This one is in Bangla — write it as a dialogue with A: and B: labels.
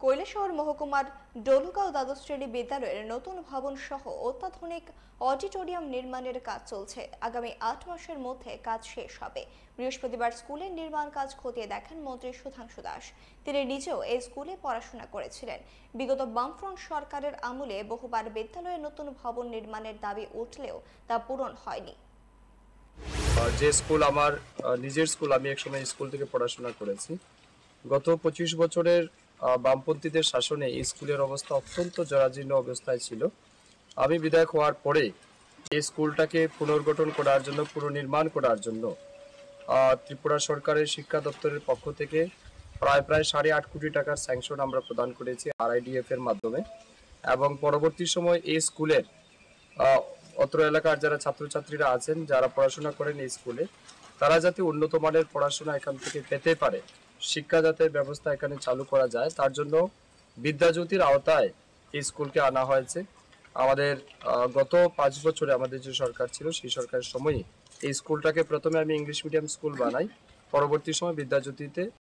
A: কৈলাসহর মহকুমার ডলুগাঁও দ্বাদশ শ্রেণী বিদ্যালয়ের নতুন ভবন সহ অত্যাধুনিক অডিটোরিয়াম নির্মাণের কাজ চলছে। আগামী ৮ মাসের মধ্যে কাজ শেষ হবে। বৃহস্পতিবার স্কুলের নির্মাণ কাজ খতিয়ে দেখেন মন্ত্রী সুধাংশু দাস। তিনি নিজেও এই স্কুলে পড়াশোনা করেছিলেন। বিগত বামফ্রন্ট সরকারের আমলে বহুবার বিদ্যালয়ে নতুন ভবন নির্মাণের দাবি উঠলেও তা পূরণ হয়নি।
B: যে স্কুল আমার নিজের স্কুল, আমি একসময় স্কুল থেকে পড়াশোনা করেছি। গত 25 বছরের বামপন্থীদের শাসনে এই স্কুলের অবস্থা অত্যন্ত জরাজীর্ণ অবস্থায় ছিল। আমি বিধায়ক হওয়ার পরে এই স্কুলটাকে পুনর্গঠন করার জন্য, পুনর্নির্মাণ করার জন্য ত্রিপুরা সরকারের শিক্ষা দপ্তরের পক্ষ থেকে প্রায় 8.5 কোটি টাকার স্যাংশন আমরা প্রদান করেছি RIDF এর মাধ্যমে। এবং পরবর্তী সময় এই স্কুলের অত্র এলাকার যারা ছাত্রছাত্রীরা আছেন, যারা পড়াশোনা করেন এই স্কুলে, তারা যাতে উন্নত মানের পড়াশোনা এখান থেকে পেতে পারে, শিক্ষা যাতে ব্যবস্থা এখানে চালু করা যায়, তার জন্য বিদ্যাজ্যোতির আওতায় এই স্কুলকে আনা হয়েছে। আমাদের গত 5 বছরে আমাদের যে সরকার ছিল, সেই সরকারের সময়ই এই স্কুলটাকে প্রথমে আমি ইংলিশ মিডিয়াম স্কুল বানাই, পরবর্তী সময় বিদ্যাজ্যোতিতে